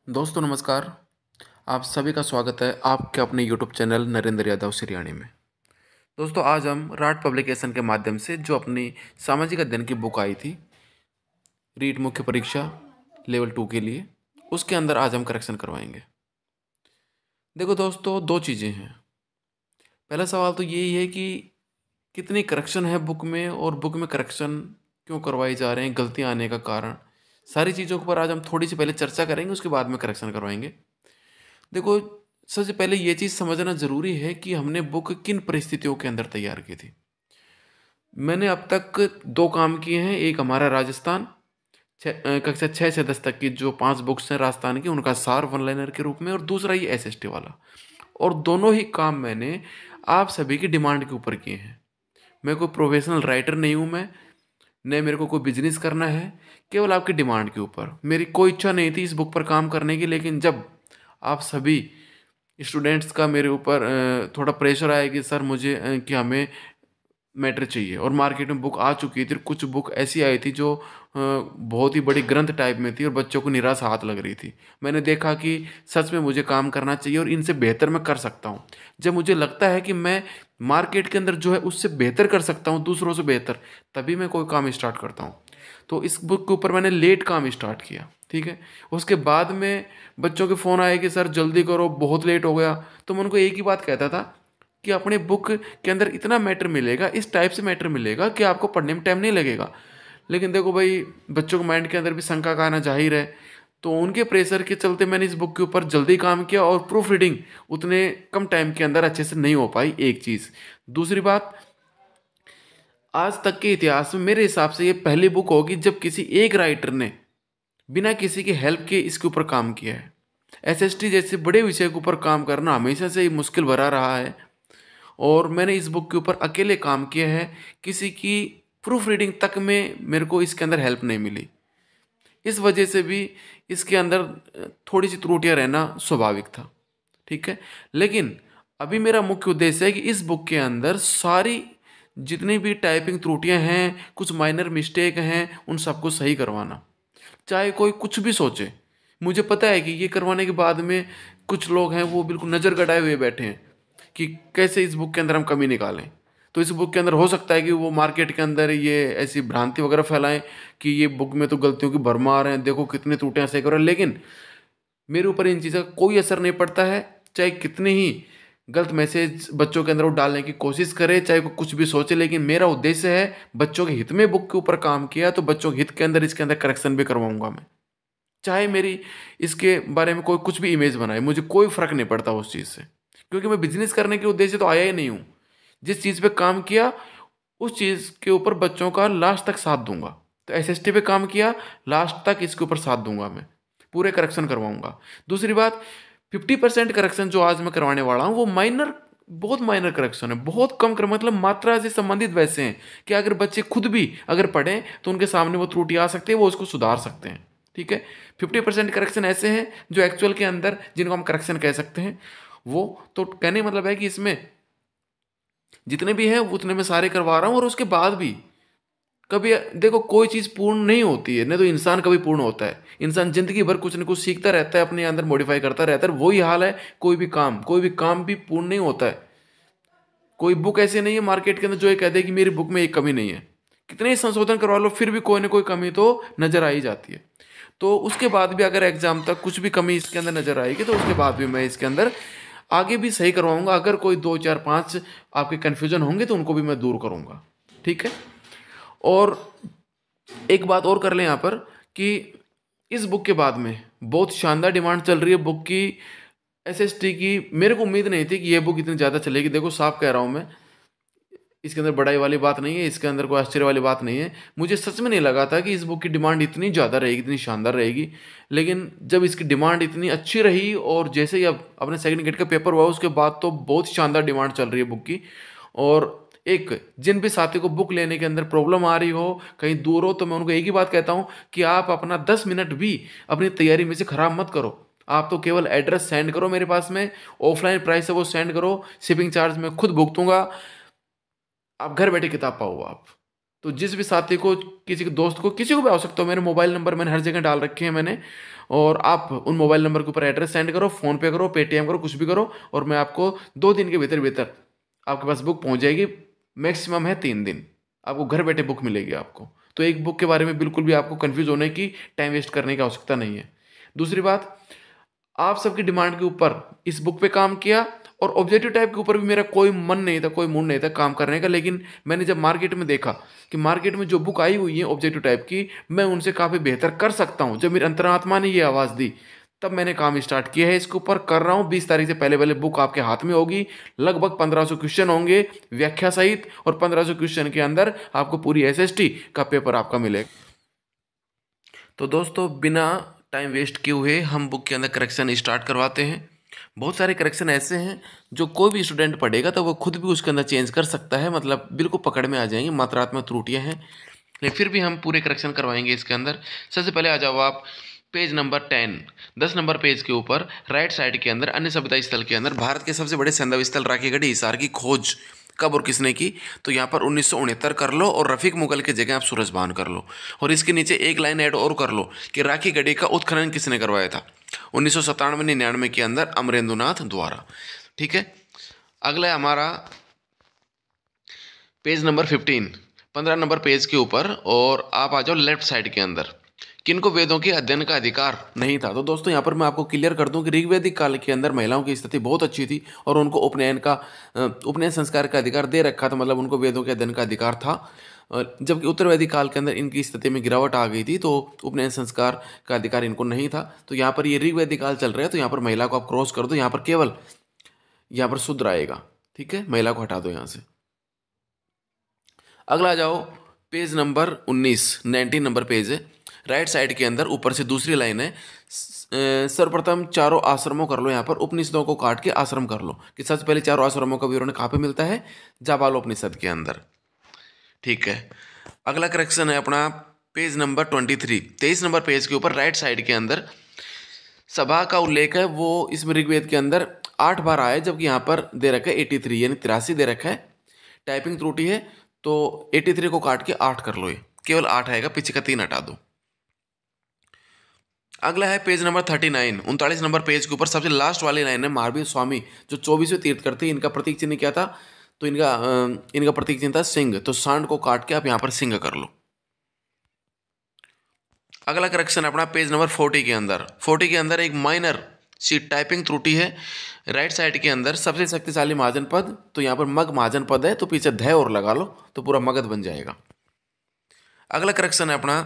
दोस्तों नमस्कार। आप सभी का स्वागत है आपके अपने यूट्यूब चैनल नरेंद्र यादव सिरियानी में। दोस्तों आज हम राट पब्लिकेशन के माध्यम से जो अपनी सामाजिक अध्ययन की बुक आई थी रीट मुख्य परीक्षा लेवल 2 के लिए, उसके अंदर आज हम करेक्शन करवाएंगे। देखो दोस्तों, दो चीज़ें हैं। पहला सवाल तो यही है कि कितनी करेक्शन है बुक में और बुक में करेक्शन क्यों करवाई जा रहे हैं, गलतियाँ आने का कारण, सारी चीज़ों के ऊपर आज हम थोड़ी सी पहले चर्चा करेंगे, उसके बाद में करेक्शन करवाएंगे। देखो, सबसे पहले ये चीज़ समझना ज़रूरी है कि हमने बुक किन परिस्थितियों के अंदर तैयार की थी। मैंने अब तक दो काम किए हैं। एक हमारा राजस्थान कक्षा 6 से 10 तक की जो 5 बुक्स हैं राजस्थान की, उनका सार वन लाइनर के रूप में, और दूसरा ये एसएसटी वाला। और दोनों ही काम मैंने आप सभी की डिमांड के ऊपर किए हैं। मैं कोई प्रोफेशनल राइटर नहीं हूँ, मैं न मेरे को कोई बिजनेस करना है, केवल आपकी डिमांड के ऊपर। मेरी कोई इच्छा नहीं थी इस बुक पर काम करने की, लेकिन जब आप सभी स्टूडेंट्स का मेरे ऊपर थोड़ा प्रेशर आया कि सर मुझे कि हमें मैटर चाहिए, और मार्केट में बुक आ चुकी थी, कुछ बुक ऐसी आई थी जो बहुत ही बड़ी ग्रंथ टाइप में थी और बच्चों को निराश हाथ लग रही थी। मैंने देखा कि सच में मुझे काम करना चाहिए और इनसे बेहतर मैं कर सकता हूँ। जब मुझे लगता है कि मैं मार्केट के अंदर जो है उससे बेहतर कर सकता हूँ, दूसरों से बेहतर, तभी मैं कोई काम स्टार्ट करता हूँ। तो इस बुक के ऊपर मैंने लेट काम स्टार्ट किया, ठीक है। उसके बाद में बच्चों के फ़ोन आए कि सर जल्दी करो, बहुत लेट हो गया। तो मैं उनको एक ही बात कहता था कि अपने बुक के अंदर इतना मैटर मिलेगा, इस टाइप से मैटर मिलेगा कि आपको पढ़ने में टाइम नहीं लगेगा। लेकिन देखो भाई, बच्चों के माइंड के अंदर भी शंका का आना जाहिर है। तो उनके प्रेशर के चलते मैंने इस बुक के ऊपर जल्दी काम किया, और प्रूफ रीडिंग उतने कम टाइम के अंदर अच्छे से नहीं हो पाई, एक चीज़। दूसरी बात, आज तक के इतिहास में मेरे हिसाब से ये पहली बुक होगी जब किसी एक राइटर ने बिना किसी की हेल्प के इसके ऊपर काम किया है। एसएसटी जैसे बड़े विषय के ऊपर काम करना हमेशा से ही मुश्किल भरा रहा है, और मैंने इस बुक के ऊपर अकेले काम किया है। किसी की प्रूफ रीडिंग तक में मेरे को इसके अंदर हेल्प नहीं मिली। इस वजह से भी इसके अंदर थोड़ी सी त्रुटियां रहना स्वाभाविक था, ठीक है। लेकिन अभी मेरा मुख्य उद्देश्य है कि इस बुक के अंदर सारी जितनी भी टाइपिंग त्रुटियां हैं, कुछ माइनर मिस्टेक हैं, उन सबको सही करवाना। चाहे कोई कुछ भी सोचे, मुझे पता है कि ये करवाने के बाद में कुछ लोग हैं वो बिल्कुल नज़र गड़ाए हुए बैठे हैं कि कैसे इस बुक के अंदर हम कमी निकालें। तो इस बुक के अंदर हो सकता है कि वो मार्केट के अंदर ये ऐसी भ्रांति वगैरह फैलाएं कि ये बुक में तो गलतियों की भरमार है, देखो कितनी त्रुटियां सही करो। लेकिन मेरे ऊपर इन चीज़ों का कोई असर नहीं पड़ता है। चाहे कितने ही गलत मैसेज बच्चों के अंदर वो डालने की कोशिश करे, चाहे वो कुछ भी सोचे, लेकिन मेरा उद्देश्य है बच्चों के हित में बुक के ऊपर काम किया, तो बच्चों के हित के अंदर इसके अंदर करेक्शन भी करवाऊंगा मैं। चाहे मेरी इसके बारे में कोई कुछ भी इमेज बनाए, मुझे कोई फर्क नहीं पड़ता उस चीज़ से, क्योंकि मैं बिजनेस करने के उद्देश्य तो आया ही नहीं हूँ। जिस चीज़ पे काम किया उस चीज़ के ऊपर बच्चों का लास्ट तक साथ दूंगा। तो एसएसटी पे काम किया, लास्ट तक इसके ऊपर साथ दूंगा मैं, पूरे करेक्शन करवाऊंगा। दूसरी बात, 50% करेक्शन जो आज मैं करवाने वाला हूँ वो माइनर, बहुत माइनर करेक्शन है, बहुत कम कर, मतलब मात्रा से संबंधित वैसे हैं कि अगर बच्चे खुद भी अगर पढ़ें तो उनके सामने वो त्रुटि आ सकती है, वो उसको सुधार सकते हैं, ठीक है। 50% करेक्शन ऐसे हैं जो एक्चुअल के अंदर जिनको हम करेक्शन कह सकते हैं। वो तो कहने मतलब है कि इसमें जितने भी हैं उतने में सारे करवा रहा हूँ। और उसके बाद भी कभी देखो, कोई चीज़ पूर्ण नहीं होती है, नहीं तो इंसान कभी पूर्ण होता है। इंसान जिंदगी भर कुछ न कुछ सीखता रहता है, अपने अंदर मॉडिफाई करता रहता है। वही हाल है, कोई भी काम भी पूर्ण नहीं होता है। कोई बुक ऐसी नहीं है मार्केट के अंदर जो ये कह दे कि मेरी बुक में एक कमी नहीं है। कितने ही संशोधन करवा लो फिर भी कोई ना कोई कमी तो नजर आ ही जाती है। तो उसके बाद भी अगर एग्जाम तक कुछ भी कमी इसके अंदर नजर आएगी तो उसके बाद भी मैं इसके अंदर आगे भी सही करवाऊंगा। अगर कोई 2 4 5 आपके कन्फ्यूजन होंगे तो उनको भी मैं दूर करूंगा, ठीक है। और एक बात और कर लें यहाँ पर कि इस बुक के बाद में बहुत शानदार डिमांड चल रही है बुक की, एसएसटी की। मेरे को उम्मीद नहीं थी कि ये बुक इतनी ज़्यादा चलेगी। देखो साफ कह रहा हूँ मैं, इसके अंदर बड़ाई वाली बात नहीं है, इसके अंदर कोई आश्चर्य वाली बात नहीं है। मुझे सच में नहीं लगा था कि इस बुक की डिमांड इतनी ज़्यादा रहेगी, इतनी शानदार रहेगी। लेकिन जब इसकी डिमांड इतनी अच्छी रही, और जैसे ही अब अपने सेकंड गेट का पेपर हुआ उसके बाद तो बहुत शानदार डिमांड चल रही है बुक की। और एक जिन भी साथी को बुक लेने के अंदर प्रॉब्लम आ रही हो, कहीं दूर हो, तो मैं उनको एक ही बात कहता हूँ कि आप अपना 10 मिनट भी अपनी तैयारी में से खराब मत करो। आप तो केवल एड्रेस सेंड करो मेरे पास में, ऑफलाइन प्राइस है वो सेंड करो, शिपिंग चार्ज मैं खुद भुगतूंगा, आप घर बैठे किताब पाओ आप। तो जिस भी साथी को, किसी के दोस्त को, किसी को भी आवश्यकता हो, मेरे मोबाइल नंबर मैंने हर जगह डाल रखे हैं मैंने, और आप उन मोबाइल नंबर के ऊपर एड्रेस सेंड करो, फ़ोन पे करो, पेटीएम करो, कुछ भी करो, और मैं आपको 2 दिन के भीतर भीतर आपके पास बुक पहुंच जाएगी। मैक्सिमम है 3 दिन, आपको घर बैठे बुक मिलेगी आपको। तो एक बुक के बारे में बिल्कुल भी आपको कंफ्यूज होने की, टाइम वेस्ट करने की आवश्यकता नहीं है। दूसरी बात, आप सबकी डिमांड के ऊपर इस बुक पे काम किया, और ऑब्जेक्टिव टाइप के ऊपर भी मेरा कोई मन नहीं था, कोई मूड नहीं था काम करने का। लेकिन मैंने जब मार्केट में देखा कि मार्केट में जो बुक आई हुई है ऑब्जेक्टिव टाइप की, मैं उनसे काफ़ी बेहतर कर सकता हूँ, जब मेरी अंतरात्मा ने ये आवाज़ दी, तब मैंने काम स्टार्ट किया है। इसके ऊपर कर रहा हूँ। 20 तारीख से पहले पहले बुक आपके हाथ में होगी। लगभग 1500 क्वेश्चन होंगे व्याख्या सहित, और 1500 क्वेश्चन के अंदर आपको पूरी एसएसटी का पेपर आपका मिलेगा। तो दोस्तों, बिना टाइम वेस्ट किए हुए हम बुक के अंदर करेक्शन स्टार्ट करवाते हैं। बहुत सारे करेक्शन ऐसे हैं जो कोई भी स्टूडेंट पढ़ेगा तो वो खुद भी उसके अंदर चेंज कर सकता है, मतलब बिल्कुल पकड़ में आ जाएंगे। मात्रात्मक त्रुटियां हैं, लेकिन फिर भी हम पूरे करेक्शन करवाएंगे इसके अंदर। सबसे पहले आ जाओ आप पेज नंबर 10, 10 नंबर पेज के ऊपर राइट साइड के अंदर अन्य सभ्यता स्थल के अंदर भारत के सबसे बड़े सैंधव स्थल राखीगढ़ी हिसार की खोज कब और किसने की। तो यहाँ पर 1969 कर लो, और रफीक मुगल की जगह आप सूरजबान कर लो, और इसके नीचे एक लाइन ऐड और कर लो कि राखीगढ़ी का उत्खनन किसने करवाया था। 1997-99 के अंदर अमरेंद्रनाथ द्वारा। ठीक है। अगला है हमारा पेज नंबर 15, 15 नंबर पेज के ऊपर, और आप आ जाओ लेफ्ट साइड के अंदर। किनको वेदों के अध्ययन का अधिकार नहीं था। तो दोस्तों, यहाँ पर मैं आपको क्लियर कर दूं कि ऋग्वैदिक काल के अंदर महिलाओं की स्थिति बहुत अच्छी थी, और उनको उपनयन संस्कार का अधिकार दे रखा था, मतलब उनको वेदों के अध्ययन का अधिकार था। जबकि उत्तर वैदिक काल के अंदर इनकी स्थिति में गिरावट आ गई थी, तो उपनयन संस्कार का अधिकार इनको नहीं था। तो यहाँ पर ये ऋग्वैदिक काल चल रहा है, तो यहाँ पर महिला को आप क्रॉस कर दो, यहाँ पर केवल यहाँ पर शूद्र आएगा। ठीक है, महिला को हटा दो यहाँ से। अगला आ जाओ पेज नंबर 19, 19 नंबर पेज है। राइट साइड के अंदर ऊपर से दूसरी लाइन है। सर्वप्रथम चारों आश्रमों कर लो, यहाँ पर उपनिषदों को काट के आश्रम कर लो, कि सबसे पहले चारों आश्रमों का विवरण कहाँ पे मिलता है, जाबालोपनिषद के अंदर। ठीक है। अगला करेक्शन है अपना पेज नंबर 23, 23 नंबर पेज के ऊपर राइट साइड के अंदर सभा का उल्लेख है, वो इसमें ऋग्वेद के अंदर 8 बार आया, जबकि यहाँ पर दे रखा है 83, यानी 83 दे रखा है। टाइपिंग त्रुटि है, तो 83 को काट के 8 कर लो, ये केवल 8 आएगा, पीछे का 3 हटा दो। अगला है पेज नंबर 39, 39 नंबर पेज के ऊपर सबसे लास्ट वाली लाइन है। महावीर स्वामी जो 24वें तीर्थकर थे, इनका प्रतीक चिन्ह क्या था, तो इनका प्रतीक चिन्ह था सिंह, तो सांड को काट के आप यहाँ पर सिंह कर लो। अगला करेक्शन अपना पेज नंबर 40 के अंदर, 40 के अंदर एक माइनर सी टाइपिंग त्रुटि है। राइट साइड के अंदर सबसे शक्तिशाली महाजन पद, तो यहाँ पर मग महाजन पद है, तो पीछे ध और लगा लो, तो पूरा मगध बन जाएगा। अगला करेक्शन है अपना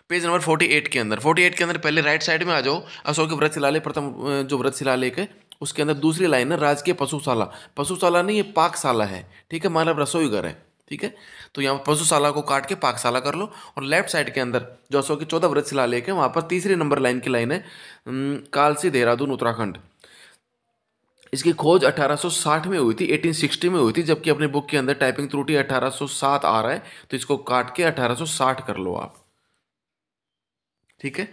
पेज नंबर 48 के अंदर, 48 के अंदर पहले राइट साइड में आ जाओ। अशोक व्रत शिलालेख, प्रथम जो व्रत शिलालेख है, उसके अंदर दूसरी लाइन है राजकीय पशुशाला। पशुशाला नहीं, ये पाकशाला है। ठीक है, मतलब रसोई घर है। ठीक है, तो यहाँ पशुशाला को काट के पाकशाला कर लो। और लेफ्ट साइड के अंदर जो अशोक की 14 व्रत शिलालेख है, वहाँ पर तीसरी नंबर लाइन की लाइन है कालसी देहरादून उत्तराखंड। इसकी खोज 1860 में हुई थी, 1860 में हुई थी, जबकि अपने बुक के अंदर टाइपिंग त्रुटि 1807 आ रहा है, तो इसको काट के 1860 कर लो आप। ठीक है।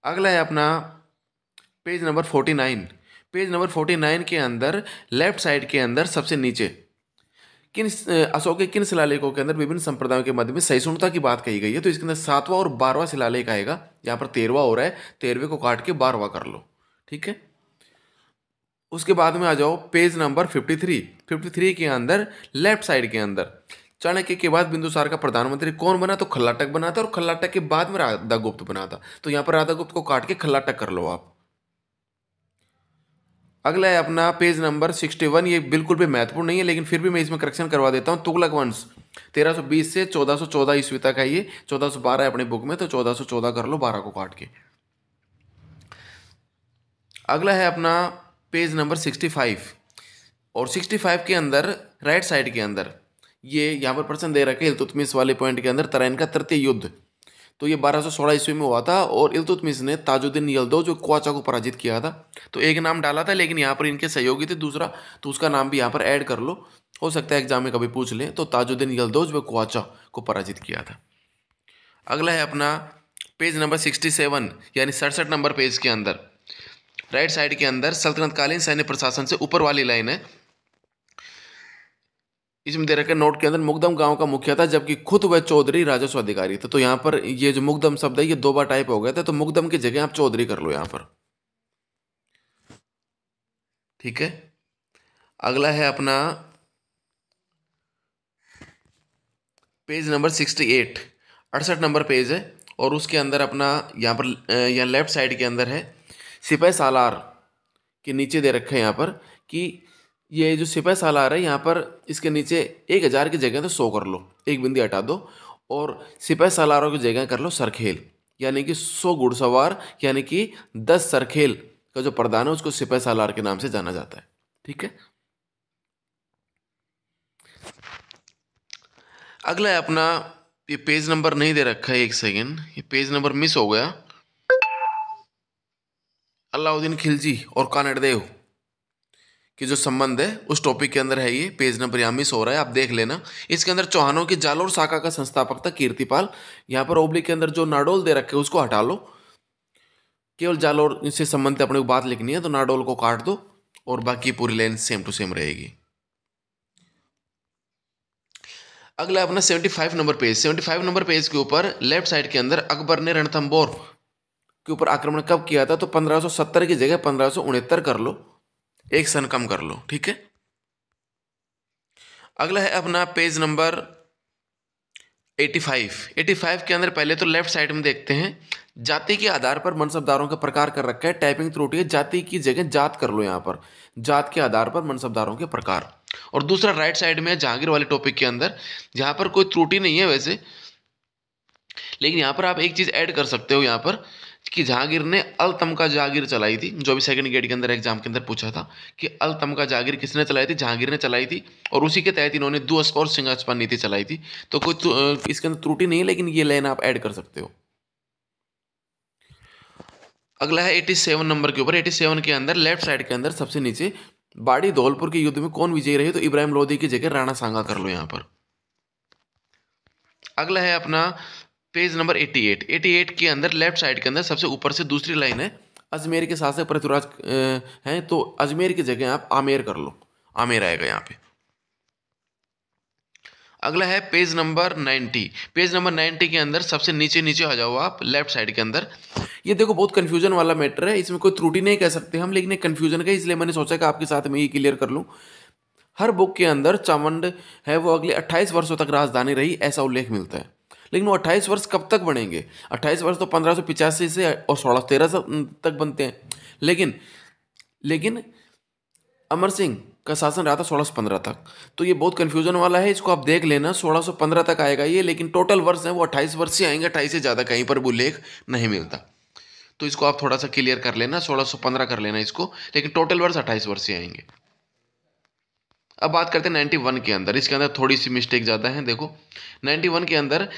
अगला है अपना पेज नंबर 49, पेज नंबर 49 के अंदर लेफ्ट साइड के अंदर सबसे नीचे अशोक के किन शिलालेखों के अंदर विभिन्न संप्रदायों के मध्य में सहिष्णुता की बात कही गई है, तो इसके अंदर 7वां और 12वां शिलालेख आएगा। यहाँ पर 13वां हो रहा है, 13वें को काट के 12वां कर लो। ठीक है। उसके बाद में आ जाओ पेज नंबर 53, 53 के अंदर लेफ्ट साइड के अंदर चाणक्य के बाद बिंदुसार का प्रधानमंत्री कौन बना, तो खल्लाटक बना था, और खल्लाटक के बाद में राधागुप्त बना था, तो यहाँ पर राधागुप्त को काट के खल्लाटक कर लो आप। अगला है अपना पेज नंबर 61, ये बिल्कुल भी महत्वपूर्ण नहीं है, लेकिन फिर भी मैं इसमें करेक्शन करवा देता हूँ। तुगलक वंश 1320 से 1414 ईस्वी तक है, ये 1412 है अपने बुक में, तो 1414 कर लो, 12 को काट के। अगला है अपना पेज नंबर 65, और 65 के अंदर राइट साइड के अंदर ये यहाँ पर प्रश्न दे रखे इल्तुतमिश वाले पॉइंट के अंदर, तराइन का तृतीय युद्ध, तो ये 1216 ईस्वी में हुआ था, और इल्तुतमिश ने ताजुद्दीन यल्दौज जो क्वाचा को पराजित किया था। तो एक नाम डाला था, लेकिन यहाँ पर इनके सहयोगी थे दूसरा, तो उसका नाम भी यहाँ पर ऐड कर लो, हो सकता है एग्जाम में कभी पूछ लें। तो ताजुद्दीन यल्दौज व क्वाचा को पराजित किया था। अगला है अपना पेज नंबर 67, यानी 67 नंबर पेज के अंदर राइट साइड के अंदर सल्तनत कालीन सैन्य प्रशासन से ऊपर वाली लाइन है। इसमें दे रखा है नोट के अंदर, मुकदम गांव का मुखिया था जबकि खुद वह चौधरी राजस्व अधिकारी थे। तो यहाँ पर ये जो मुकदम शब्द है ये दो बार टाइप हो गया था, तो मुकदम की जगह आप चौधरी कर लो यहाँ पर। ठीक है, अगला है अपना पेज नंबर 68, 68 नंबर पेज है। और उसके अंदर अपना यहाँ पर यहाँ लेफ्ट साइड के अंदर है सिपाही सालार के नीचे दे रखा है यहाँ पर कि ये जो सिपाही सालार है यहाँ पर इसके नीचे 1000 की जगह तो 100 कर लो, एक बिंदी हटा दो, और सिपाही सालारों की जगह कर लो सरखेल, यानी कि 100 घुड़सवार, यानी कि 10 सरखेल का जो प्रधान है उसको सिपाही सालार के नाम से जाना जाता है। ठीक है, अगला है अपना, ये पेज नंबर नहीं दे रखा है, एक सेकेंड, ये पेज नंबर मिस हो गया। अलाउद्दीन खिलजी और कानड़देव कि जो संबंध है उस टॉपिक के अंदर है, ये पेज नंबर यहाँ मिस हो रहा है, आप देख लेना। इसके अंदर चौहानों की जालोर शाखा का संस्थापक था कीर्तिपाल। यहाँ पर ओब्लिक के अंदर जो नाडोल दे रखे उसको हटा लो, केवल जालोर से संबंधित अपने को बात लिखनी है, तो नाडोल को काट दो और बाकी पूरी लाइन सेम टू सेम रहेगी। अगला अपना 75 नंबर पेज, 75 नंबर पेज के ऊपर लेफ्ट साइड के अंदर अकबर ने रणथंबोर के ऊपर आक्रमण कब किया था, तो 1570 की जगह 1569 कर लो, एक सन कम कर लो। ठीक है, अगला है अपना पेज नंबर 85, 85 के अंदर पहले तो लेफ्ट साइड में देखते हैं जाति के आधार पर मनसबदारों का प्रकार कर रखा है, टाइपिंग त्रुटि है, जाति की जगह जात कर लो यहाँ पर, जात के आधार पर मनसबदारों के प्रकार। और दूसरा राइट साइड में जहांगीर वाले टॉपिक के अंदर, जहां पर कोई त्रुटि नहीं है वैसे, लेकिन यहां पर आप एक चीज ऐड कर सकते हो यहाँ पर कि जहांगीर ने अल तमका जागीर चलाई थी, जो भी सेकंड ग्रेड के अंदर एग्जाम के अंदर पूछा था कि अल तमका जागीर किसने चलाई थी, जहांगीर ने चलाई थी, और उसी के तहत इन्होंने दुअस्प और सिंहासपन नीति चलाई थी। तो कोई इसके अंदर त्रुटि नहीं है, लेकिन ये लाइन आप ऐड कर सकते हो। अगला है 87 नंबर के ऊपर, 87 के अंदर लेफ्ट साइड के अंदर सबसे नीचे बाड़ी धौलपुर के युद्ध में कौन विजयी रहे, तो इब्राहिम लोधी की जगह राणा सांगा कर लो यहाँ पर। अगला है अपना पेज नंबर 88, 88 के अंदर लेफ्ट साइड के अंदर सबसे ऊपर से दूसरी लाइन है अजमेर के शासक पृथ्वीराज हैं, तो अजमेर की जगह आप आमेर कर लो, आमेर आएगा यहाँ पे। अगला है पेज नंबर 90, पेज नंबर 90 के अंदर सबसे नीचे नीचे आ जाओ आप लेफ्ट साइड के अंदर। ये देखो बहुत कंफ्यूजन वाला मैटर है, इसमें कोई त्रुटि नहीं कह सकते हम, लेकिन एक कंफ्यूजन का, इसलिए मैंने सोचा कि आपके साथ में ये क्लियर कर लूँ। हर बुक के अंदर चामुंड है वो अगले 28 वर्षों तक राजधानी रही ऐसा उल्लेख मिलता है, लेकिन वो 28 वर्ष कब तक बनेंगे, 28 वर्ष तो 1585 से और 1613 तक बनते हैं, लेकिन अमर सिंह का शासन रहा था 1615 तक। तो ये बहुत कंफ्यूजन वाला है, इसको आप देख लेना, 1615 तक आएगा ये, लेकिन टोटल वर्ष है वो 28 वर्ष से आएंगे, 28 से ज़्यादा कहीं पर वो उल्लेख नहीं मिलता। तो इसको आप थोड़ा सा क्लियर कर लेना, 1615 कर लेना इसको, लेकिन टोटल वर्ष 28 वर्ष से आएंगे। अब बात करते हैं 91 के अंदर, इसके अंदर थोड़ी सी मिस्टेक ज़्यादा है। देखो 91 के अंदर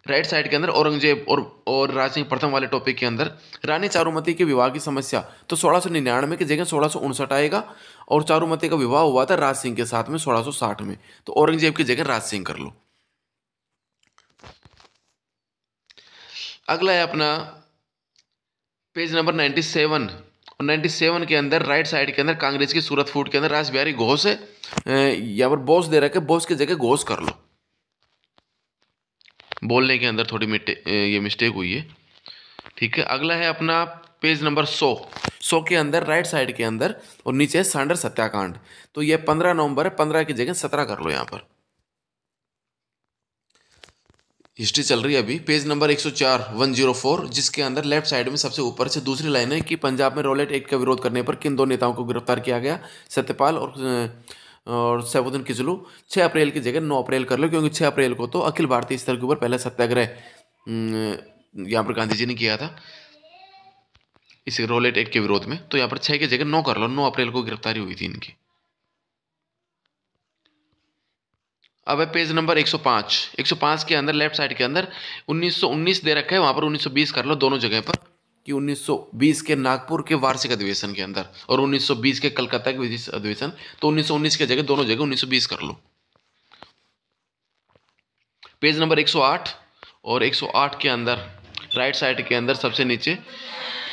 राइट साइड के अंदर औरंगजेब और राज सिंह प्रथम वाले टॉपिक के अंदर रानी चारुमती के विवाह की समस्या, तो 1699 की जगह 1659 आएगा, और चारुमती का विवाह हुआ था राज सिंह के साथ में 1660 में, तो औरंगजेब की जगह राज सिंह कर लो। अगला है अपना पेज नंबर 97, और 97 के अंदर राइट साइड के अंदर कांग्रेस की सूरत फूट के अंदर राज बिहारी घोष है, यहाँ पर बोस दे रखे, बोस की जगह घोष कर लो, बोलने के अंदर थोड़ी ये मिस्टेक हुई है। ठीक है, अगला है अपना पेज नंबर 100 के अंदर राइट साइड के अंदर और नीचे है सांडर सत्याकांड, तो ये 15 नवंबर है, 15 की जगह 17 कर लो यहाँ पर। हिस्ट्री चल रही है अभी, पेज नंबर 104, 104, जिसके अंदर लेफ्ट साइड में सबसे ऊपर से दूसरी लाइन है कि पंजाब में रॉलेट एक्ट का विरोध करने पर किन दो नेताओं को गिरफ्तार किया गया, सत्यपाल और सैफुद्दीन किचलू। 6 अप्रैल की जगह 9 अप्रैल कर लो, क्योंकि 6 अप्रैल को तो अखिल भारतीय स्तर के ऊपर पहला सत्याग्रह यहाँ पर गांधी जी ने किया था इस रॉलेट एक्ट के विरोध में, तो यहाँ पर 6 की जगह 9 कर लो, 9 अप्रैल को गिरफ्तारी हुई थी इनकी। अब है पेज नंबर 105, 105 के अंदर लेफ्ट साइड के अंदर 1919 दे रखा है, वहां पर 1920 कर लो दोनों जगह पर, कि 1920 के नागपुर के वार्षिक अधिवेशन के अंदर और 1920 के कलकत्ता के विशेष अधिवेशन, तो 1919 की जगह दोनों जगह 1920 कर लो। पेज नंबर 108, और 108 के अंदर राइट साइड के अंदर सबसे नीचे,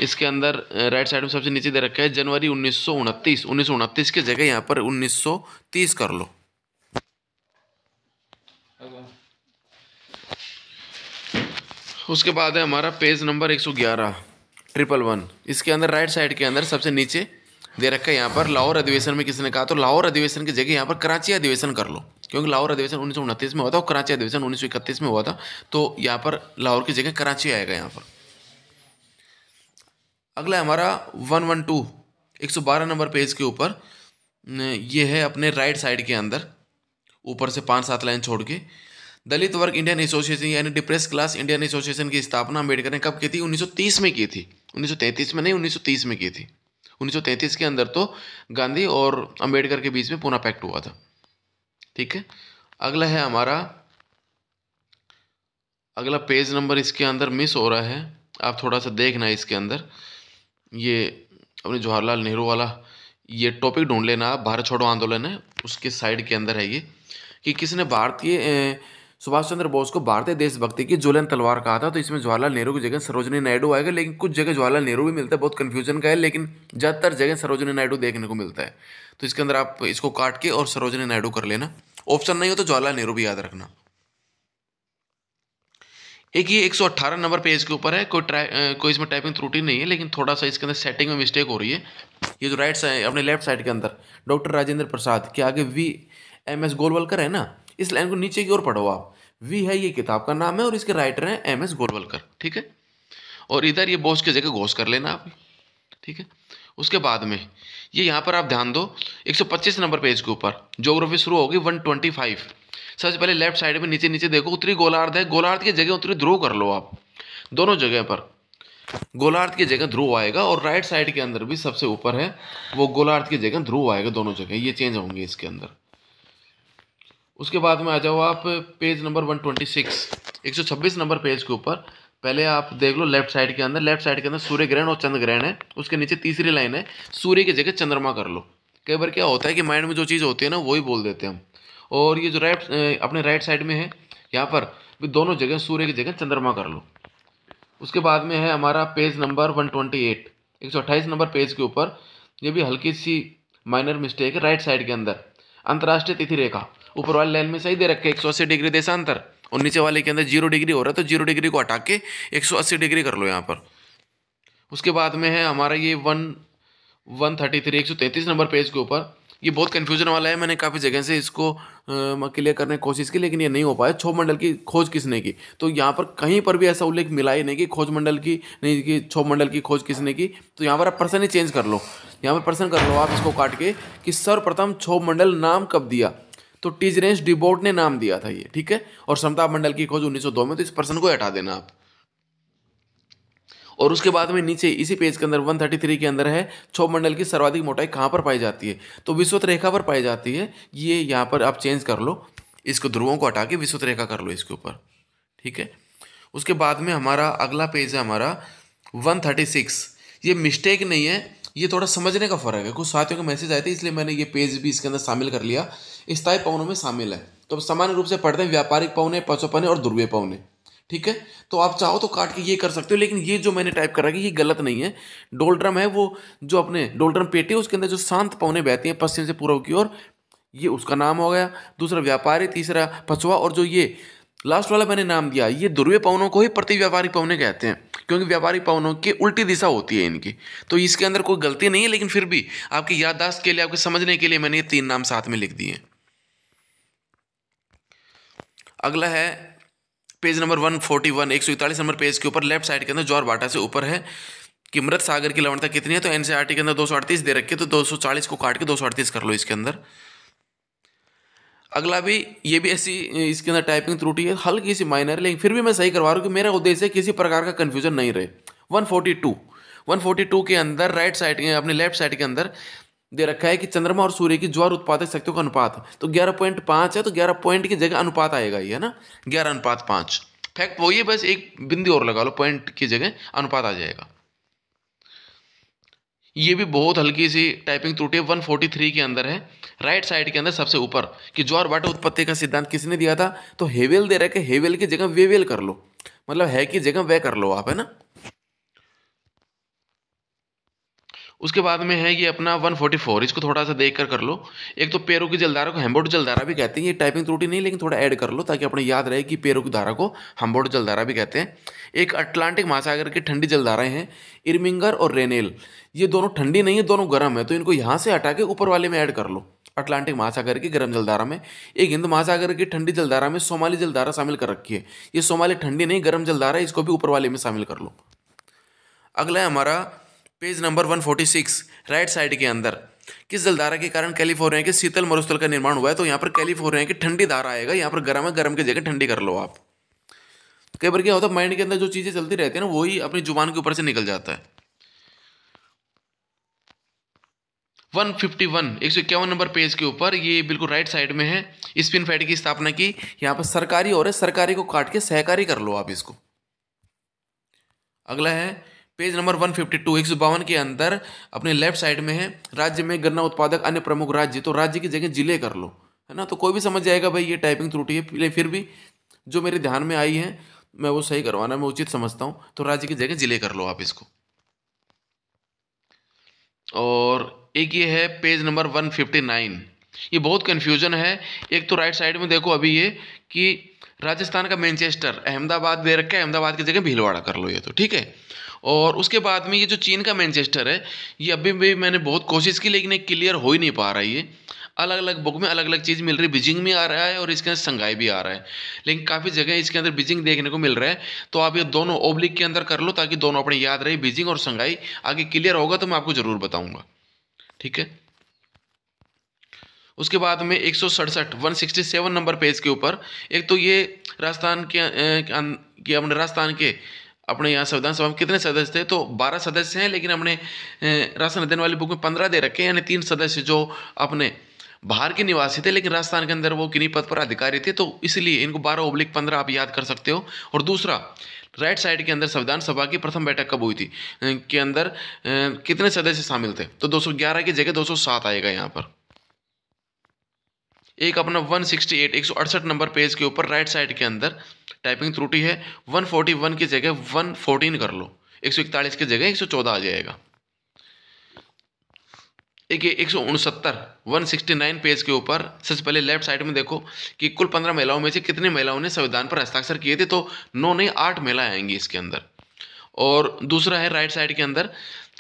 इसके अंदर राइट साइड में सबसे नीचे दे रखा है जनवरी 1929, 1929 की जगह यहाँ पर 1930 कर लो। उसके बाद है हमारा पेज नंबर 111 111। इसके अंदर राइट साइड के अंदर सबसे नीचे दे रखा है यहाँ पर लाहौर अधिवेशन में किसने कहा, तो लाहौर अधिवेशन की जगह यहाँ पर कराची अधिवेशन कर लो, क्योंकि लाहौर अधिवेशन 1929 में हुआ था और कराची अधिवेशन 1931 में हुआ था, तो यहाँ पर लाहौर की जगह कराची आएगा यहाँ पर। अगला हमारा 112 112 नंबर पेज के ऊपर ये है अपने राइट साइड के अंदर ऊपर से 5-7 लाइन छोड़ के, दलित वर्ग इंडियन एसोसिएशन यानी डिप्रेस क्लास इंडियन एसोसिएशन की स्थापना अम्बेडकर ने कब की थी, 1930 में की थी। 1933 में नहीं, 1930 में की थी। 1933 के अंदर तो गांधी और अम्बेडकर के बीच में पूना पैक्ट हुआ था। ठीक है, अगला है हमारा, अगला पेज नंबर इसके अंदर मिस हो रहा है, आप थोड़ा सा देखना इसके अंदर, ये अपने जवाहरलाल नेहरू वाला ये टॉपिक ढूंढ लेना आप, भारत छोड़ो आंदोलन है उसके साइड के अंदर है ये, कि किसने भारतीय सुभाष चंद्र बोस को भारतीय देशभक्ति की ज्वलन तलवार कहा था। तो इसमें जवाहरलाल नेहरू की जगह सरोजिनी नायडू आएगा, लेकिन कुछ जगह जवाहरलाल नेहरू भी मिलता है, बहुत कंफ्यूजन का है, लेकिन ज़्यादातर जगह सरोजिनी नायडू देखने को मिलता है। तो इसके अंदर आप इसको काट के और सरोजिनी नायडू कर लेना, ऑप्शन नहीं हो तो जवाहरलाल नेहरू भी याद रखना। एक ये 118 नंबर पेज के ऊपर है, कोई इसमें टाइपिंग त्रुटि नहीं है, लेकिन थोड़ा सा इसके अंदर सेटिंग में मिस्टेक हो रही है। ये जो राइट साइड अपने लेफ्ट साइड के अंदर डॉक्टर राजेंद्र प्रसाद के आगे VMS गोलवलकर है ना, इस लाइन को नीचे की ओर पढ़ो आप। वी है ये किताब का नाम है और इसके राइटर हैं MS गोलवलकर। ठीक है, और इधर ये बोस की जगह घोष कर लेना आप। ठीक है, उसके बाद में ये यहाँ पर आप ध्यान दो 125 नंबर पेज के ऊपर ज्योग्राफी शुरू होगी 125। सबसे पहले लेफ्ट साइड में नीचे नीचे देखो उत्तरी गोलार्ध है, गोलार्ध की जगह उत्तरी ध्रुव कर लो आप, दोनों जगह पर गोलार्ध की जगह ध्रुव आएगा, और राइट साइड के अंदर भी सबसे ऊपर है वो गोलार्ध की जगह ध्रुव आएगा, दोनों जगह ये चेंज होंगे इसके अंदर। उसके बाद में आ जाओ आप पेज नंबर 126 126 नंबर पेज के ऊपर, पहले आप देख लो लेफ्ट साइड के अंदर, लेफ्ट साइड के अंदर सूर्य ग्रहण और चंद्र ग्रहण है, उसके नीचे तीसरी लाइन है सूर्य की जगह चंद्रमा कर लो। कई बार क्या होता है कि माइंड में जो चीज़ होती है ना वही बोल देते हैं हम, और ये जो अपने राइट साइड में है यहाँ पर भी दोनों जगह सूर्य की जगह चंद्रमा कर लो। उसके बाद में है हमारा पेज नंबर 128 128 नंबर पेज के ऊपर, ये भी हल्की सी माइनर मिस्टेक है राइट साइड के अंदर, अंतर्राष्ट्रीय तिथि रेखा ऊपर वाले लाइन में सही दे रखे 180 डिग्री देशांतर, और नीचे वाले के अंदर 0 डिग्री हो रहा है, तो 0 डिग्री को हटा के 180 डिग्री कर लो यहाँ पर। उसके बाद में है हमारा ये 133 133 नंबर पेज के ऊपर, ये बहुत कन्फ्यूजन वाला है, मैंने काफ़ी जगह से इसको क्लियर करने की कोशिश की लेकिन ये नहीं हो पाया। क्षोभ मंडल की खोज किसने की, तो यहाँ पर कहीं पर भी ऐसा उल्लेख मिला ही नहीं कि खोज मंडल की नहीं, कि क्षोभ मंडल की खोज किसने की। तो यहाँ पर आप पर्सन ही चेंज कर लो, यहाँ पर पर्सन कर लो आप इसको काट के, कि सर्वप्रथम क्षोभ मंडल नाम कब दिया, तो टीजरेंस डिबोट ने नाम दिया था ये। ठीक है, और समताप मंडल की खोज 1902 में, तो इस पर्सन को हटा देना आप। और उसके बाद में नीचे इसी पेज के अंदर 133 के अंदर है क्षोभ मंडल की सर्वाधिक मोटाई कहाँ पर पाई जाती है, तो विषुवत रेखा पर पाई जाती है। ये यहाँ पर आप चेंज कर लो, इसको ध्रुवों को हटा के विषुवत रेखा कर लो इसके ऊपर। ठीक है, उसके बाद में हमारा अगला पेज है हमारा 136। ये मिस्टेक नहीं है, ये थोड़ा समझने का फर्क है, कुछ साथियों के मैसेज आए थे इसलिए मैंने ये पेज भी इसके अंदर शामिल कर लिया। स्थायी पौनों में शामिल है, तो सामान्य रूप से पढ़ते हैं व्यापारिक पौने, पचौपने और ध्रुवीय पौने। ठीक है, तो आप चाहो तो काट के ये कर सकते हो, लेकिन ये जो मैंने टाइप करा कि ये गलत नहीं है। डोलड्रम है वो जो अपने डोलड्रम पेटी है उसके अंदर जो शांत पौने बहती हैं पश्चिम से पूर्व की ओर, ये उसका नाम हो गया। दूसरा व्यापारी, तीसरा पछुआ, और जो ये लास्ट वाला मैंने नाम दिया ये ध्रुवीय पवनों को ही प्रति व्यापारिक पवने कहते हैं, क्योंकि व्यापारिक पवनों की उल्टी दिशा होती है इनकी। तो इसके अंदर कोई गलती नहीं है, लेकिन फिर भी आपकी याददाश्त के लिए, आपके समझने के लिए मैंने ये 3 नाम साथ में लिख दिए। अगला है पेज नंबर 141 141 नंबर पेज के ऊपर लेफ्ट साइड के अंदर ज्वार भाटा से ऊपर है कि मृत सागर की लवणता कितनी है, तो NCERT के अंदर 238 दे रखे, तो 240 को काट के 238 कर लो इसके अंदर। अगला भी ये भी ऐसी इसके अंदर टाइपिंग त्रुटि है, हल्की सी माइनर, लेकिन फिर भी मैं सही करवा रहा हूँ कि मेरा उद्देश्य है किसी प्रकार का कन्फ्यूजन नहीं रहे। 142 के अंदर राइट साइड अपने लेफ्ट साइड के अंदर दे रखा है कि चंद्रमा और सूर्य की ज्वार उत्पादक शक्तियों का अनुपात, तो 11.5 है, तो 11 पॉइंट की जगह अनुपात आएगा ये, है ना, 11:5। फैक्ट वही है, बस एक बिंदु और लगा लो, पॉइंट की जगह अनुपात आ जाएगा। ये भी बहुत हल्की सी टाइपिंग त्रुटि 143 के अंदर है, राइट साइड के अंदर सबसे ऊपर कि ज्वार भाटा उत्पत्ति का सिद्धांत किसने दिया था, तो हेवेल दे रखे, हेवेल की जगह वेवेल कर लो, मतलब है की जगह वह कर लो आप, है ना। उसके बाद में है ये अपना 144, इसको थोड़ा सा देख कर लो। एक तो पैरों की जलधारा को हेम्बोल्ट जलधारा भी कहते हैं, ये टाइपिंग त्रुटि नहीं लेकिन थोड़ा ऐड कर लो ताकि अपने याद रहे कि पैरों की धारा को हेम्बोल्ट जलधारा भी कहते हैं। एक अटलांटिक महासागर की ठंडी जलधाराएं हैं, इरमिंगर और रेनेल। ये दोनों ठंडी नहीं है, दोनों गर्म है, तो इनको यहाँ से हटा के ऊपर वाले में ऐड कर लो। अटलांटिक महासागर की गर्म जलधारा में एक हिंद महासागर की ठंडी जलधारा में सोमाली जलधारा शामिल कर रखी है। ये सोमाली ठंडी नहीं गर्म जलधारा है, इसको भी ऊपर वाले में शामिल कर लो। अगला है हमारा पेज नंबर 146, राइट साइड के अंदर। किस जलधारा के कारण कैलिफोर्निया के शीतल मरुस्थल का निर्माण हुआ है? तो यहाँ पर कैलिफोर्निया की ठंडी धारा आएगा, यहाँ पर गर्म है, गर्म की जगह ठंडी कर लो आप। कई बार क्या होता है, माइंड के अंदर जो चीजें चलती रहती है ना, वही अपनी जुबान के ऊपर से निकल जाता है। 151, 151 नंबर पेज के ऊपर, ये बिल्कुल राइट साइड में है। स्पिन फेड की स्थापना की, यहाँ पर सरकारी और है, सरकारी को काट के सहकारी कर लो आप इसको। अगला है पेज नंबर 152, 152 के अंदर अपने लेफ्ट साइड में है, राज्य में गन्ना उत्पादक अन्य प्रमुख राज्य, तो राज्य की जगह जिले कर लो, है ना। तो कोई भी समझ जाएगा भाई ये टाइपिंग त्रुटि है, फिर भी जो मेरे ध्यान में आई है मैं वो सही करवाना मैं उचित समझता हूँ, तो राज्य की जगह जिले कर लो आप इसको। और एक ये है पेज नंबर 159, ये बहुत कन्फ्यूजन है। एक तो राइट साइड में देखो अभी ये कि राजस्थान का मैनचेस्टर, अहमदाबाद दे रखा है, अहमदाबाद की जगह भीलवाड़ा कर लो ये, तो ठीक है। और उसके बाद में ये जो चीन का मैनचेस्टर है, ये अभी भी मैंने बहुत कोशिश की लेकिन एक क्लियर हो ही नहीं पा रहा है। ये अलग अलग बुक में अलग अलग चीज़ मिल रही है, बीजिंग में आ रहा है और इसके अंदर संघाई भी आ रहा है, लेकिन काफ़ी जगह इसके अंदर बीजिंग देखने को मिल रहा है। तो आप ये दोनों ओब्लिक के अंदर कर लो ताकि दोनों अपने याद रहे, बीजिंग और संघाई। आगे क्लियर होगा तो मैं आपको ज़रूर बताऊंगा, ठीक है। उसके बाद में 167, 167 नंबर पेज के ऊपर, एक तो ये राजस्थान के अपने राजस्थान के अपने यहाँ संविधान सभा में कितने सदस्य थे? तो 12 सदस्य हैं, लेकिन अपने राजस्थान अध्ययन वाली बुक में 15 दे रखे हैं, यानी 3 सदस्य जो अपने बाहर के निवासी थे लेकिन राजस्थान के अंदर वो किन्हीं पद पर अधिकारी थे, तो इसलिए इनको 12/15 आप याद कर सकते हो। और दूसरा राइट साइड के अंदर संविधान सभा की प्रथम बैठक कब हुई थी के अंदर कितने सदस्य शामिल थे? तो 211 की जगह 207 आएगा यहाँ पर। एक अपना 168, 168 नंबर पेज के ऊपर राइट साइड के अंदर टाइपिंग त्रुटि है, 141 की जगह 114 कर लो, 141 की जगह 114 आ जाएगा। एक ये 169, 169 पेज के ऊपर सबसे पहले लेफ्ट साइड में देखो कि कुल 15 महिलाओं में से कितनी महिलाओं ने संविधान पर हस्ताक्षर किए थे? तो 9 नहीं 8 महिलाएं आएंगी इसके अंदर। और दूसरा है राइट साइड के अंदर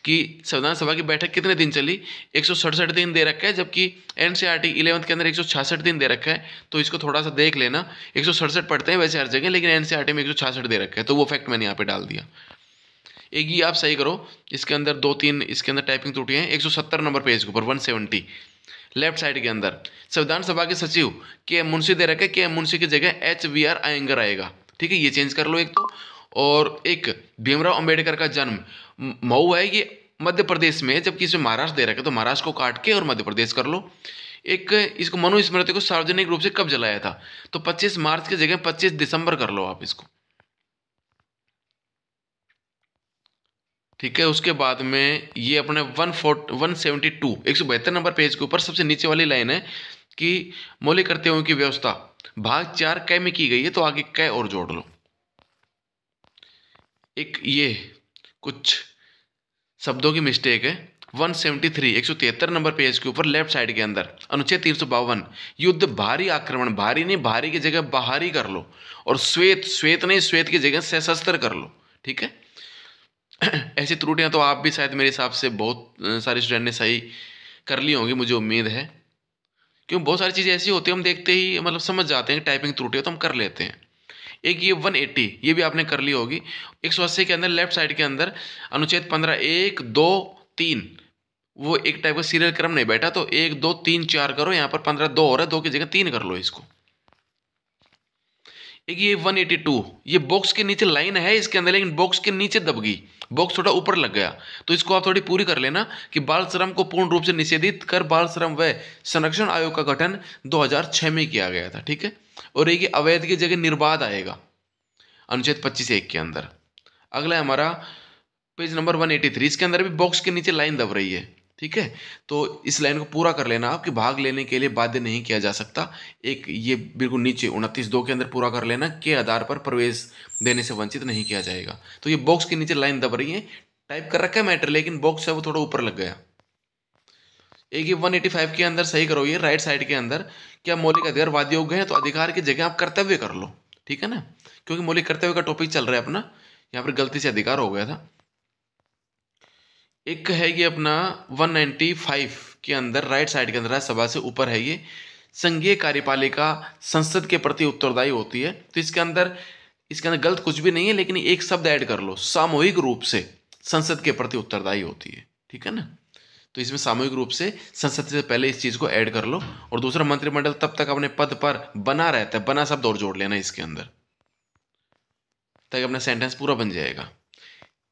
कि संविधान सभा की बैठक कितने दिन चली? 167 दिन दे रखा है, जबकि एनसीईआरटी 11th के अंदर 166 दिन दे रखा है, तो इसको थोड़ा सा देख लेना। 167 पढ़ते हैं वैसे हर जगह, लेकिन एनसीईआरटी में 166 दे रखा है, तो वो फैक्ट मैंने यहाँ पे डाल दिया। एक ही आप सही करो, इसके अंदर 2-3 इसके अंदर टाइपिंग त्रुटियां हैं। 170 नंबर पेज के ऊपर 170 लेफ्ट साइड के अंदर संविधान सभा के सचिव के एम मुंशी दे रखे, के एम मुंशी की जगह HVR अयंगर आएगा, ठीक है, ये चेंज कर लो एक तो। और एक भीमराव अंबेडकर का जन्म मऊ है, ये मध्य प्रदेश में है, जबकि इसमें महाराष्ट्र दे रखा है, तो महाराष्ट्र को काट के और मध्य प्रदेश कर लो। एक इसको मनुस्मृति को सार्वजनिक रूप से कब जलाया था? तो 25 मार्च की जगह 25 दिसंबर कर लो आप इसको, ठीक है। उसके बाद में ये अपने 172, 172 नंबर पेज के ऊपर सबसे नीचे वाली लाइन है कि मौलिक कर्तव्यों की व्यवस्था भाग 4 क में की गई है, तो आगे क और जोड़ लो। एक ये कुछ शब्दों की मिस्टेक है। 173, 173 नंबर पेज के ऊपर लेफ्ट साइड के अंदर अनुच्छेद 352 युद्ध भारी आक्रमण, भारी नहीं भारी की जगह बाहरी कर लो, और श्वेत, श्वेत नहीं श्वेत की जगह सशस्त्र कर लो, ठीक है। ऐसी त्रुटियां तो आप भी शायद मेरे हिसाब से बहुत सारे स्टूडेंट ने सही कर ली होंगी, मुझे उम्मीद है, क्योंकि बहुत सारी चीज़ें ऐसी होती है हम देखते ही मतलब समझ जाते हैं टाइपिंग त्रुटि है तो हम कर लेते हैं। एक ये 180, ये भी आपने कर ली होगी। 180 के अंदर लेफ्ट साइड के अंदर अनुच्छेद 15 1 2 3, वो एक टाइप का सीरियल क्रम नहीं बैठा, तो 1 2 3 4 करो, यहाँ पर 15 2 हो रहा है, 2 की जगह 3 कर लो इसको। एक ये 182, ये बॉक्स के नीचे लाइन है इसके अंदर, लेकिन बॉक्स के नीचे दब गई, बॉक्स थोड़ा ऊपर लग गया, तो इसको आप थोड़ी पूरी कर लेना कि बाल श्रम को पूर्ण रूप से निषेधित कर बाल श्रम व संरक्षण आयोग का गठन 2006 में किया गया था, ठीक है। और एक अवैध की जगह निर्बाध आएगा अनुच्छेद 25(1) के अंदर। अगला है हमारा पेज नंबर 183, इसके अंदर भी बॉक्स के नीचे लाइन दब रही है, ठीक है। तो इस लाइन को पूरा कर लेना आप कि भाग लेने के लिए बाध्य नहीं किया जा सकता। एक ये बिल्कुल नीचे 29(2) के अंदर पूरा कर लेना, के आधार पर प्रवेश देने से वंचित नहीं किया जाएगा। तो ये बॉक्स के नीचे लाइन दब रही है, टाइप कर रखा है मैटर, लेकिन बॉक्स है वो थोड़ा ऊपर लग गया। एक ये 185 के अंदर सही करो, ये राइट साइड के अंदर, क्या मौलिक अधिकार वाद योग्य है, तो अधिकार की जगह आप कर्तव्य कर लो, ठीक है ना, क्योंकि मौलिक कर्तव्य का टॉपिक चल रहा है अपना, यहाँ पर गलती से अधिकार हो गया था। एक है ये अपना 195 के अंदर राइट साइड के अंदर राज्यसभा से ऊपर है ये, संघीय कार्यपालिका संसद के प्रति उत्तरदायी होती है। तो इसके अंदर गलत कुछ भी नहीं है, लेकिन एक शब्द ऐड कर लो, सामूहिक रूप से संसद के प्रति उत्तरदायी होती है, ठीक है ना। तो इसमें सामूहिक रूप से संसद से पहले इस चीज को ऐड कर लो। और दूसरा, मंत्रिमंडल तब तक अपने पद पर बना रहता है, बना शब्द और जोड़ लेना इसके अंदर, ताकि अपना सेंटेंस पूरा बन जाएगा।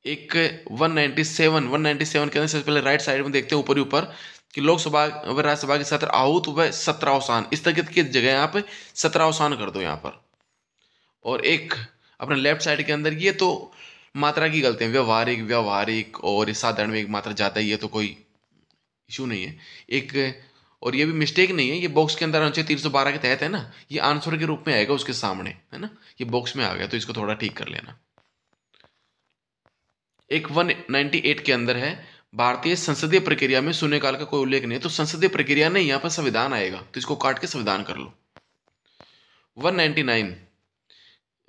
एक 197 के अंदर सबसे पहले राइट साइड में देखते हैं ऊपर ही ऊपर कि लोकसभा व राज्यसभा के सत्र आहूत व सत्रावसान, स्थगित की जगह यहाँ पे सत्रावसान कर दो यहाँ पर। और एक अपने लेफ्ट साइड के अंदर, ये तो मात्रा की गलती है, व्यवहारिक व्यवहारिक और साधारण में एक मात्रा जाता है, ये तो कोई इशू नहीं है। एक और ये भी मिस्टेक नहीं है, ये बॉक्स के अंदर अनुच्छेद 312 के तहत है ना, ये आंसर के रूप में आएगा उसके सामने, है ना, ये बॉक्स में आ गया, तो इसको थोड़ा ठीक कर लेना। एक 198 के अंदर है, भारतीय संसदीय प्रक्रिया में शून्यकाल का कोई उल्लेख नहीं है, तो संसदीय प्रक्रिया नहीं, यहाँ पर संविधान आएगा, तो इसको काट के संविधान कर लो। 199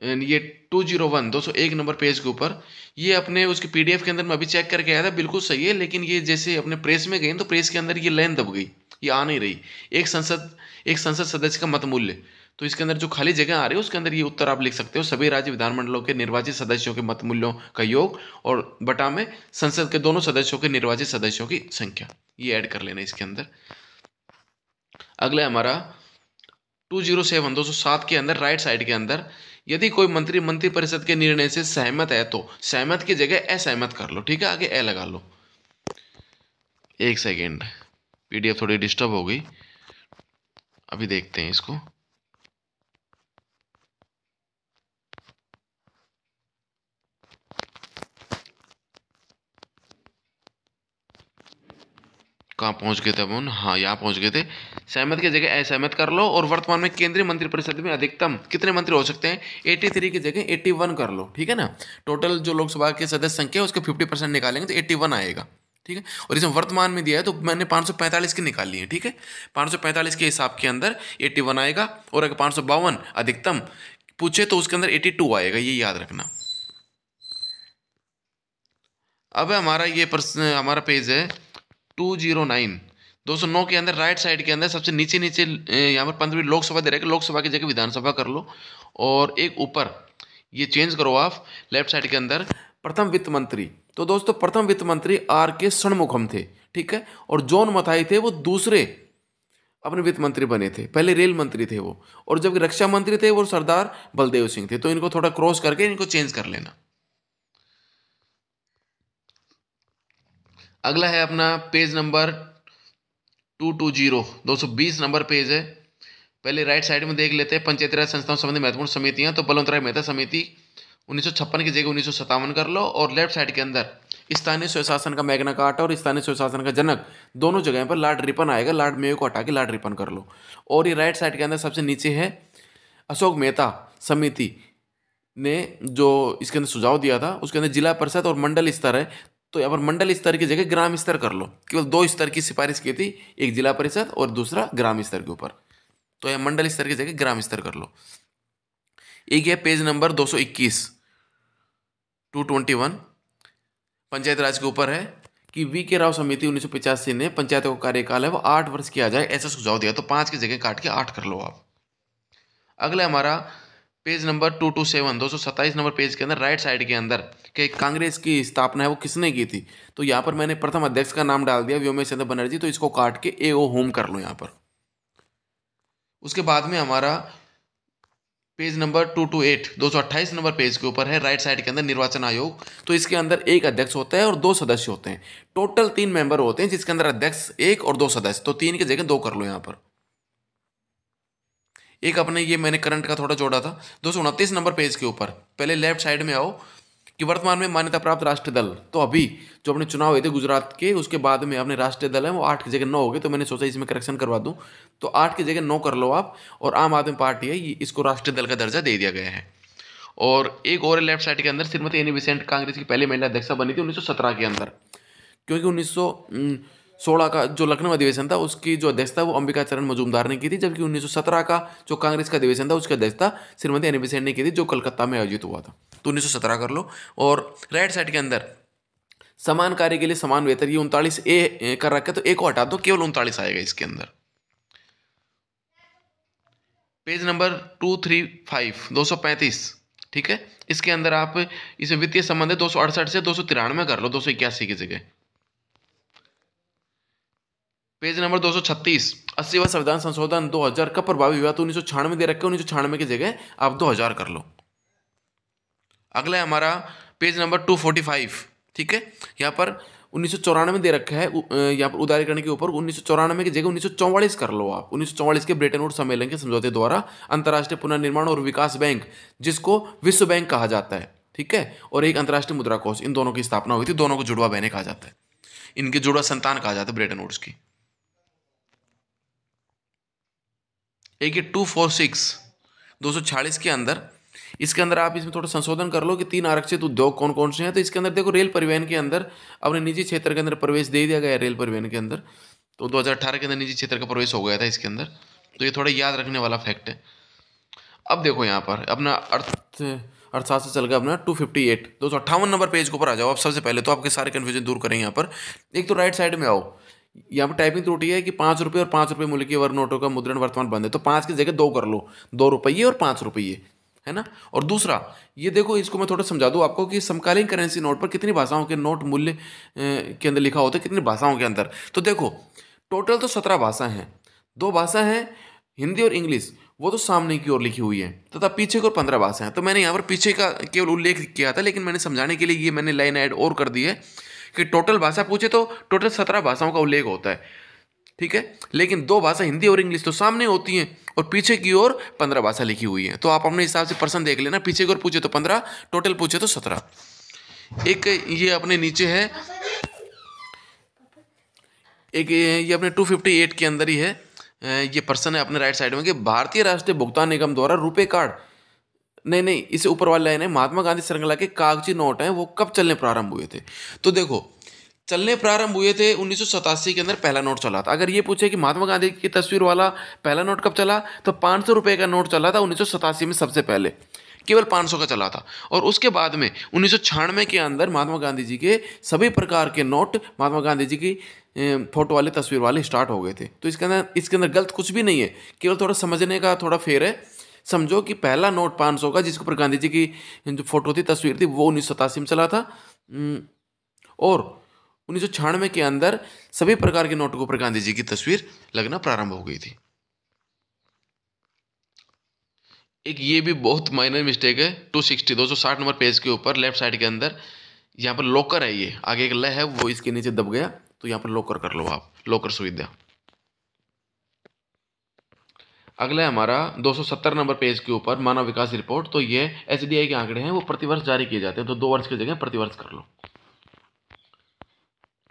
ये 201 201 नंबर पेज के ऊपर, ये अपने उसके पीडीएफ के अंदर मैं अभी चेक करके आया था, बिल्कुल सही है, लेकिन ये जैसे अपने प्रेस में गए तो प्रेस के अंदर ये लाइन दब गई, ये आ नहीं रही। एक संसद सदस्य का मत मूल्य, तो इसके अंदर जो खाली जगह आ रही है उसके अंदर ये उत्तर आप लिख सकते हो, सभी राज्य विधानमंडलों के निर्वाचित सदस्यों के मत मूल्यों का योग और बटा में संसद के दोनों सदस्यों के निर्वाचित सदस्यों की संख्या, ये ऐड कर लेना इसके अंदर। अगला है हमारा 207 207 के अंदर राइट साइड के अंदर, यदि कोई मंत्रिपरिषद के निर्णय से सहमत है तो सहमत की जगह असहमत कर लो, ठीक है, आगे ए लगा लो। एक सेकेंड, पीडीएफ थोड़ी डिस्टर्ब हो गई, अभी देखते हैं इसको। कहाँ पहुंच गए थे अपन, हाँ यहाँ पहुंच गए थे। सहमत की जगह असहमत कर लो, और वर्तमान में केंद्रीय मंत्रिपरिषद में अधिकतम कितने मंत्री हो सकते हैं, 83 की जगह 81 कर लो, ठीक है ना। टोटल जो लोकसभा के सदस्य संख्या है उसके 50% निकालेंगे तो 81 आएगा, ठीक है। और इसमें वर्तमान में दिया है तो मैंने 545 की निकाली है, ठीक है। 545 के हिसाब के अंदर 81 आएगा, और अगर 552 अधिकतम पूछे तो उसके अंदर 82 आएगा, ये याद रखना। अब हमारा ये प्रश्न, हमारा पेज है 209 209 के अंदर राइट साइड के अंदर सबसे नीचे नीचे यहाँ पर 15वीं लोकसभा दे रहा है, लोकसभा की जगह विधानसभा कर लो, और एक ऊपर ये चेंज करो आप लेफ्ट साइड के अंदर प्रथम वित्त मंत्री। तो दोस्तों प्रथम वित्त मंत्री आर के षणमुखम थे, ठीक है, और जॉन मथाई थे वो दूसरे अपने वित्त मंत्री बने थे, पहले रेल मंत्री थे वो, और जबकि रक्षा मंत्री थे वो सरदार बलदेव सिंह थे। तो इनको थोड़ा क्रॉस करके इनको चेंज कर लेना। अगला है अपना पेज नंबर 220 220 नंबर पेज है। पहले राइट साइड में देख लेते हैं, पंचायती राज संस्थाओं संबंधी महत्वपूर्ण समितियां, तो बलवंत राय मेहता समिति 1956 की जगह 1957 कर लो, और लेफ्ट साइड के अंदर स्थानीय स्वशासन का मैग्ना कार्टा और स्थानीय स्वशासन का जनक दोनों जगह पर लॉर्ड रिपन आएगा, लॉर्ड मेयो को हटा के लॉर्ड रिपन कर लो। और ये राइट साइड के अंदर सबसे नीचे है अशोक मेहता समिति ने जो इसके अंदर सुझाव दिया था, उसके अंदर जिला परिषद और मंडल स्तर है, तो यहाँ पर मंडल स्तर की जगह ग्राम स्तर कर लो। केवल 2 स्तर की सिफारिश की थी, एक जिला परिषद और दूसरा ग्राम स्तर के ऊपर, तो यह मंडल स्तर की जगह ग्राम स्तर कर लो। एक है पेज नंबर 221 221 पंचायत राज के ऊपर है कि वी के राव समिति 1985 ने पंचायतों का कार्यकाल है वो 8 वर्ष किया जाए, ऐसा सुझाव दिया, तो 5 की जगह काट के 8 कर लो आप। अगला हमारा पेज नंबर 227 227 नंबर पेज के अंदर राइट साइड के अंदर कि कांग्रेस की स्थापना है वो किसने की थी, तो यहाँ पर मैंने प्रथम अध्यक्ष का नाम डाल दिया व्योमेश चंद्र बनर्जी, तो इसको काट के AO होम कर लो यहाँ पर। उसके बाद में हमारा पेज नंबर 228 228 नंबर पेज के ऊपर है राइट साइड के अंदर निर्वाचन आयोग, तो इसके अंदर एक अध्यक्ष होता है और 2 सदस्य होते हैं, टोटल 3 मेंबर होते हैं, जिसके अंदर अध्यक्ष 1 और 2 सदस्य, तो 3 की जगह 2 कर लो यहाँ पर। एक अपने ये मैंने करंट का थोड़ा जोड़ा था 229 नंबर पेज के ऊपर, पहले लेफ्ट साइड में आओ कि वर्तमान में मान्यता प्राप्त राष्ट्रीय दल, तो अभी जो अपने चुनाव हुए थे गुजरात के, उसके बाद में अपने राष्ट्रीय दल है वो 8 की जगह 9 हो गए, तो मैंने सोचा इसमें करेक्शन करवा दूं, तो 8 की जगह 9 कर लो आप। और आम आदमी पार्टी है, इसको राष्ट्रीय दल का दर्जा दे दिया गया है। और एक और लेफ्ट साइड के अंदर श्रीमती एनी बेसेंट कांग्रेस की पहली महिला अध्यक्षा बनी थी 1917 के अंदर, क्योंकि 1916 का जो लखनऊ अधिवेशन था उसकी जो अध्यक्षता वो अंबिका चरण मजूमदार ने की थी, जबकि 1917 का जो कांग्रेस का अधिवेशन था उसकी अध्यक्षता श्रीमती एनी बेसेंट ने की थी, जो कलकत्ता में आयोजित हुआ था। तो 1917 कर लो। और राइट साइड के अंदर समान कार्य के लिए समान वेतन, ये 39A कर रखा है, तो ए को हटा दो, केवल 39 आएगा इसके अंदर। पेज नंबर 235 235, ठीक है। इसके अंदर आप इसे वित्तीय संबंध 268 से 293 कर लो, 281 की जगह। पेज नंबर 236 80वां संविधान संशोधन 2000 कब प्रभावी हुआ, तो 1996 दे रखे, 1996 की जगह आप 2000 कर लो। अगला है हमारा पेज नंबर 245, ठीक है। यहाँ पर 1994 दे रखा है, यहाँ पर उदारीकरण के ऊपर 1994 की जगह 1944 कर लो आप। 1944 के ब्रेटन वुड्स सम्मेलन के समझौते द्वारा अंतर्राष्ट्रीय पुनर्निर्माण और विकास बैंक, जिसको विश्व बैंक कहा जाता है, ठीक है, और एक अंतर्राष्ट्रीय मुद्रा कोष, इन दोनों की स्थापना हुई थी। दोनों को जुड़वा बहनें कहा जाता है, इनके जुड़वा संतान कहा जाता है ब्रेटन वुड्स की। एक 246 246 के अंदर, इसके अंदर आप इसमें थोड़ा संशोधन कर लो कि 3 आरक्षित उद्योग कौन कौन से हैं। तो इसके अंदर देखो, रेल परिवहन के अंदर अपने निजी क्षेत्र के अंदर प्रवेश दे दिया गया है रेल परिवहन के अंदर, तो 2018 के अंदर निजी क्षेत्र का प्रवेश हो गया था इसके अंदर, तो ये थोड़ा याद रखने वाला फैक्ट है। अब देखो यहाँ पर अपना अर्थशास्त्र चल गया अपना 258 258 नंबर पेज के ऊपर आ जाओ आप। सबसे पहले तो आपके सारे कन्फ्यूजन दूर करेंगे यहाँ पर। एक तो राइट साइड में आओ, यहाँ पर टाइपिंग त्रुटि है कि 5 रुपये और 5 रुपये मूल्य के वर्ग नोटों का मुद्रण वर्तमान बंद है, तो 5 की जगह 2 कर लो, 2 रुपये और 5 रुपये, है ना। और दूसरा ये देखो, इसको मैं थोड़ा समझा दूं आपको कि समकालीन करेंसी नोट पर कितनी भाषाओं के नोट मूल्य के अंदर लिखा होता है, कितनी भाषाओं के अंदर। तो देखो टोटल तो 17 भाषा हैं, 2 भाषा हैं हिंदी और इंग्लिश, वो तो सामने की ओर लिखी हुई है, तथा पीछे की ओर 15 भाषा हैं। तो मैंने यहाँ पर पीछे का केवल उल्लेख किया था, लेकिन मैंने समझाने के लिए ये मैंने लाइन ऐड और कर दी है कि टोटल भाषा पूछे तो टोटल 17 भाषाओं का उल्लेख होता है, ठीक है। लेकिन 2 भाषा हिंदी और इंग्लिश तो सामने होती हैं, और पीछे की ओर 15 भाषा लिखी हुई है। तो आप अपने हिसाब से पर्सन देख लेना, पीछे की ओर पूछे तो 15, टोटल पूछे तो 17। एक ये अपने नीचे है, एक ये अपने 258 के अंदर ही है, ये पर्सन है अपने राइट साइड में कि भारतीय राष्ट्रीय भुगतान निगम द्वारा रुपए कार्ड, नहीं इसे ऊपर वाली लाइन है, महात्मा गांधी श्रृंखला के कागजी नोट हैं वो कब चलने प्रारंभ हुए थे। तो देखो चलने प्रारंभ हुए थे 1987 के अंदर पहला नोट चला था। अगर ये पूछे कि महात्मा गांधी की तस्वीर वाला पहला नोट कब चला, तो 500 रुपये का नोट चला था 1987 में, सबसे पहले केवल 500 का चला था। और उसके बाद में 1996 के अंदर महात्मा गांधी जी के सभी प्रकार के नोट महात्मा गांधी जी की फोटो वाले तस्वीर वाले स्टार्ट हो गए थे। तो इसके अंदर गलत कुछ भी नहीं है, केवल थोड़ा समझने का थोड़ा फेर है। समझो कि पहला नोट 500 का जिसके ऊपर गांधी जी की जो फोटो थी, तस्वीर थी, वो 1987 में चला था, और 1996 के अंदर सभी प्रकार के नोटों पर गांधी जी की तस्वीर लगना प्रारंभ हो गई थी। एक ये भी बहुत माइनर मिस्टेक है, 260 नंबर पेज के ऊपर लेफ्ट साइड के अंदर, यहाँ पर लॉकर है, ये आगे एक ल है वो इसके नीचे दब गया, तो यहाँ पर लॉकर कर लो आप, लॉकर सुविधा। अगला है हमारा 270 नंबर पेज के ऊपर मानव विकास रिपोर्ट। तो ये एसडीआई के आंकड़े हैं, वो प्रतिवर्ष जारी किए जाते हैं, तो 2 वर्ष की जगह प्रतिवर्ष कर लो,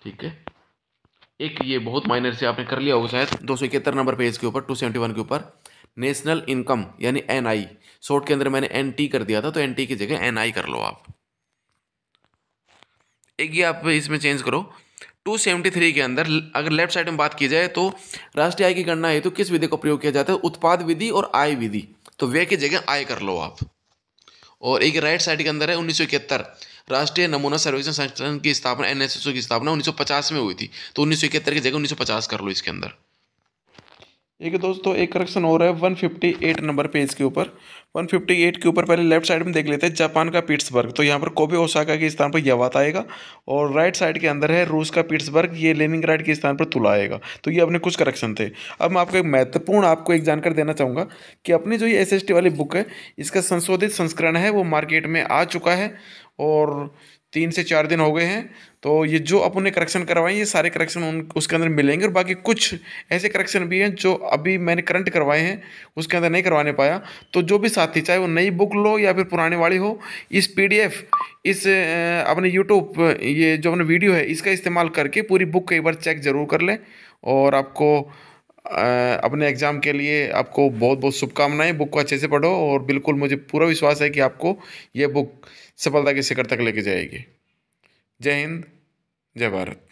ठीक है। एक ये बहुत माइनर से आपने कर लिया होगा शायद, 271 नंबर पेज के ऊपर 271 के ऊपर नेशनल इनकम यानी एनआई, शॉर्ट के अंदर मैंने एनटी कर दिया था, तो एनटी की जगह एनआई कर लो आप। एक ये आप इसमें चेंज करो, 273 के अंदर अगर लेफ्ट साइड में बात की जाए तो राष्ट्रीय आय की गणना है तो किस विधि का प्रयोग किया जाता है, उत्पाद विधि और आय विधि, तो व्यय की जगह आय कर लो आप। और एक राइट साइड के अंदर है 1971 राष्ट्रीय नमूना सर्वेक्षण संगठन की स्थापना, एनएसएसओ की स्थापना 1950 में हुई थी, तो 1971 की जगह 1950 कर लो इसके अंदर। एक दोस्तों एक करेक्शन हो रहा है 158 नंबर पेज के ऊपर, 158 के ऊपर पहले लेफ्ट साइड में देख लेते हैं जापान का पिट्सबर्ग, तो यहाँ पर कोबे ओसाका के स्थान पर यवात आएगा, और राइट साइड के अंदर है रूस का पिट्सबर्ग, ये लेनिनग्राड के स्थान पर तुला आएगा। तो ये अपने कुछ करेक्शन थे। अब मैं आपको एक महत्वपूर्ण एक जानकारी देना चाहूँगा कि अपनी जो ये एसएसटी वाली बुक है, इसका संशोधित संस्करण है वो मार्केट में आ चुका है, और 3 से 4 दिन हो गए हैं। तो ये जो अपन ने करेक्शन करवाए ये सारे करेक्शन उसके अंदर मिलेंगे, और बाकी कुछ ऐसे करेक्शन भी हैं जो अभी मैंने करंट करवाए हैं उसके अंदर नहीं करवाने पाया। तो जो भी साथी चाहे वो नई बुक लो या फिर पुरानी वाली हो, इस पीडीएफ इस अपने यूट्यूब ये जो अपने वीडियो है इसका इस्तेमाल करके पूरी बुक कई बार चेक जरूर कर लें, और आपको अपने एग्ज़ाम के लिए आपको बहुत बहुत शुभकामनाएं। बुक को अच्छे से पढ़ो और बिल्कुल मुझे पूरा विश्वास है कि आपको ये बुक सफलता के शिखर तक लेके जाएगी। जय हिंद, जय भारत।